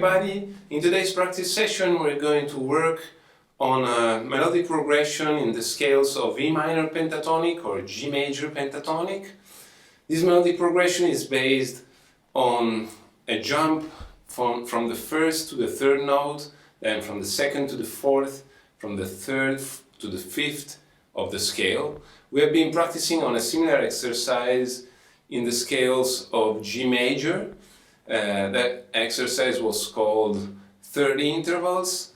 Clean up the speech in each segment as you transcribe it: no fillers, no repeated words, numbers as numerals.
everybody! In today's practice session we're going to work on a melodic progression in the scales of E minor pentatonic or G major pentatonic. This melodic progression is based on a jump from the first to the third note, then from the second to the fourth, from the third to the fifth of the scale. We have been practicing on a similar exercise in the scales of G major. That exercise was called 30 intervals.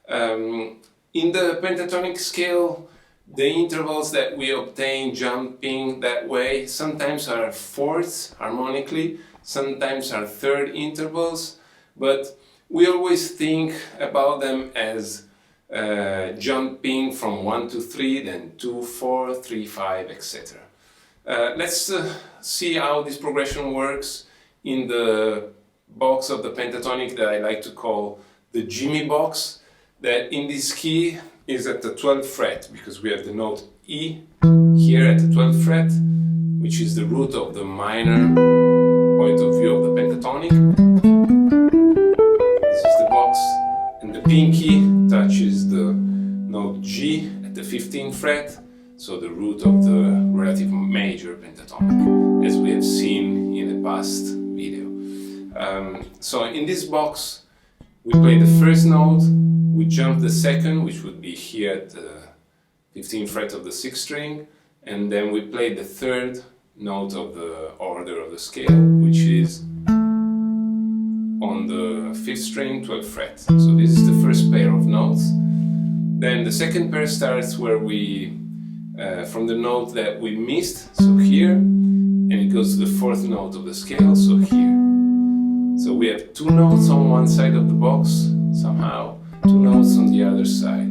In the pentatonic scale, the intervals that we obtain jumping that way sometimes are fourths harmonically, sometimes are third intervals, but we always think about them as jumping from 1 to 3, then 2, 4, 3, 5, etc. Let's see how this progression works in the box of the pentatonic that I like to call the JIMI box, that in this key is at the 12th fret, because we have the note E here at the 12th fret, which is the root of the minor point of view of the pentatonic. This is the box, and the pinky touches the note G at the 15th fret, so the root of the relative major pentatonic, as we have seen in the past video. So in this box we play the first note, we jump the second, which would be here at the 15th fret of the 6th string, and then we play the third note of the order of the scale, which is on the 5th string, 12th fret. So this is the first pair of notes. Then the second pair starts where we from the note that we missed, so here, and it goes to the fourth note of the scale, so here. So we have two notes on one side of the box, somehow, two notes on the other side.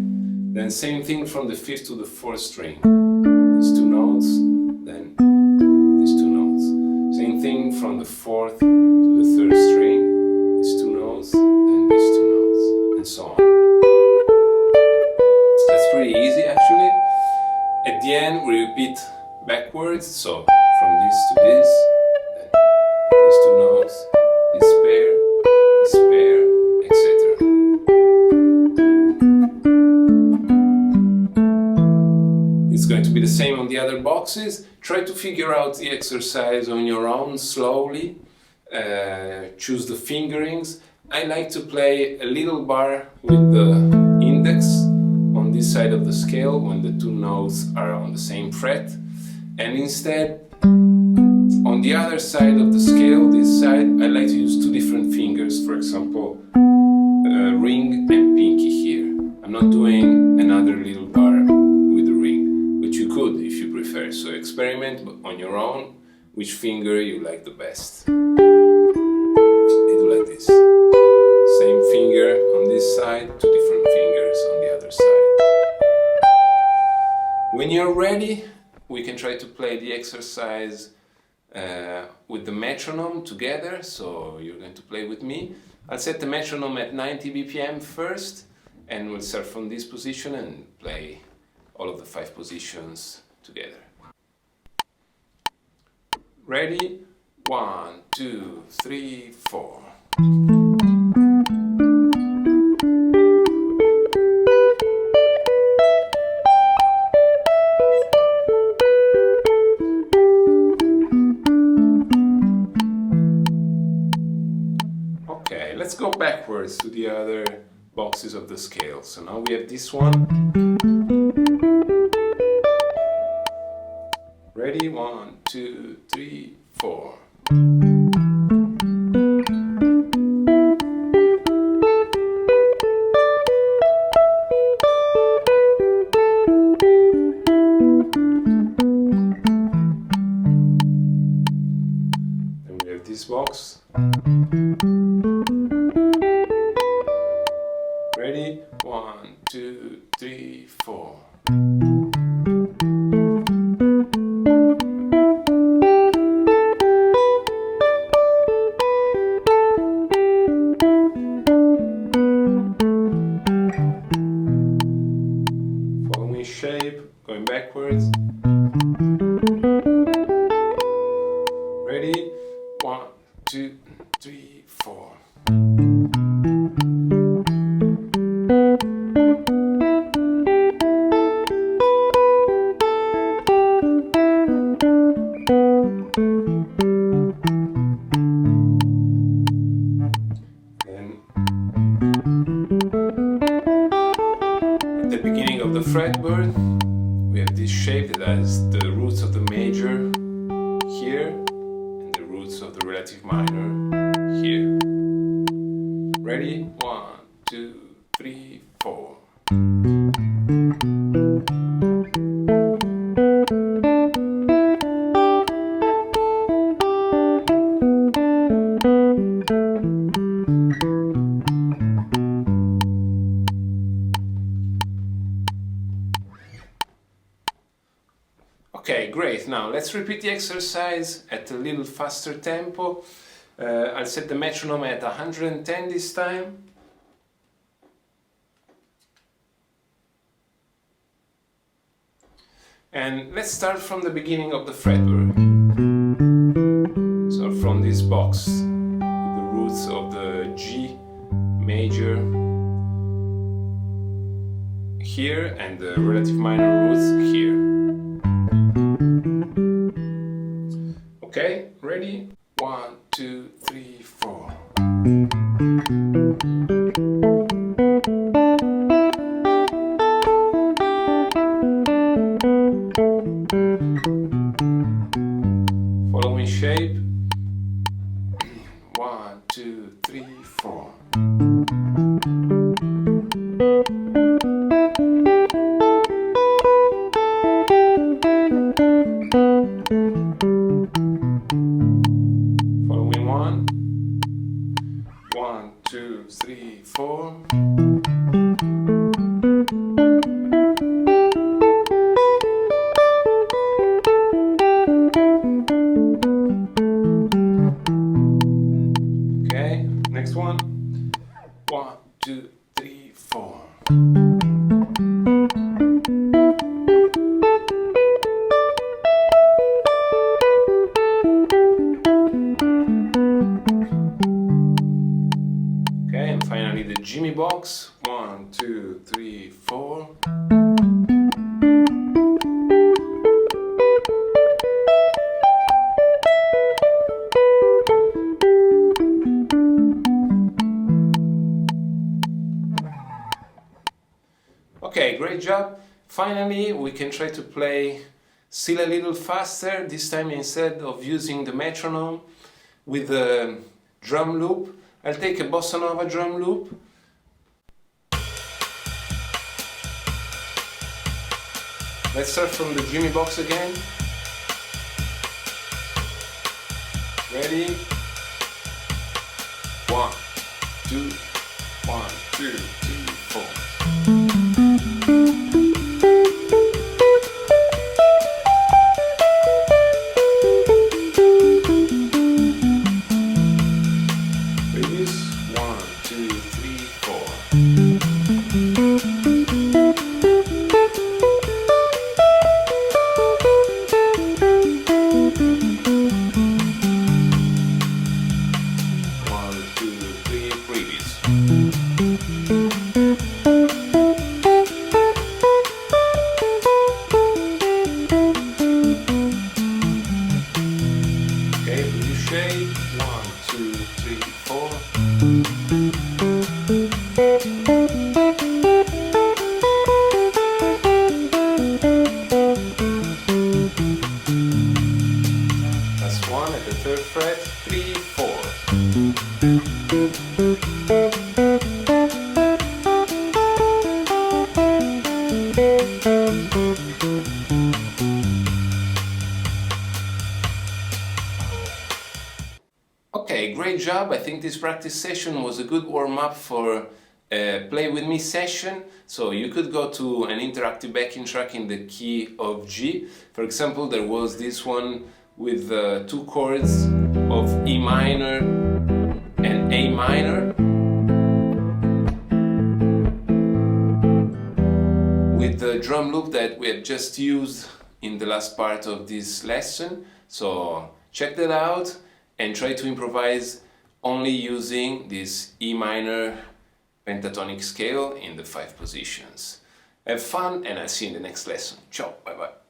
Then same thing from the 5th to the 4th string. These two notes, then these two notes. Same thing from the 4th to the 3rd string. These two notes, then these two notes, and so on. So that's pretty easy actually. At the end we repeat backwards, so from this to this, then these two notes, this pair, etc. It's going to be the same on the other boxes. Try to figure out the exercise on your own slowly. Choose the fingerings. I like to play a little bar with the index on this side of the scale when the two notes are on the same fret, and instead on the other side of the scale, this side, I like to use two different fingers, for example ring and pinky here. I'm not doing another little bar with the ring, but you could if you prefer, so experiment on your own which finger you like the best. I do like this. Same finger on this side, two different fingers on the other side. When you're ready, we can try to play the exercise with the metronome together, so you're going to play with me. I'll set the metronome at 90 BPM first, and we'll start from this position and play all of the 5 positions together. Ready? 1, 2, 3, 4. Let's go backwards to the other boxes of the scale. So now we have this one. Ready? 1, 2, 3, 4. Then we have this box. Ready? 1, 2, 3, 4. fretboard we have this shape that has the roots of the major here and the roots of the relative minor here. Ready? 1, 2, 3, 4. Okay, great. Now let's repeat the exercise at a little faster tempo. I'll set the metronome at 110 this time. And let's start from the beginning of the fretboard. So from this box, with the roots of the G major here and the relative minor roots here. Okay, ready? 1, 2, 3, 4. Following shape. 1, 2, 3, 4. Following 1. 1, 2, 3, 4. Okay, next one. 1, 2, 3, 4. Okay, and finally the JIMI box. 1, 2, 3, 4. Okay, great job. Finally, we can try to play still a little faster, this time instead of using the metronome with the drum loop. I'll take a Bossa Nova drum loop. Let's start from the JIMI box again. Ready? 1, 2, 1, 2, 3, 4. That's 1 at the 3rd fret, 3, 4. Okay, great job. I think this practice session was a good warm-up for a play with me session. So you could go to an interactive backing track in the key of G. For example, there was this one with 2 chords of E minor and A minor, with the drum loop that we have just used in the last part of this lesson. So check that out and try to improvise only using this E minor pentatonic scale in the 5 positions. Have fun, and I'll see you in the next lesson. Ciao, bye bye.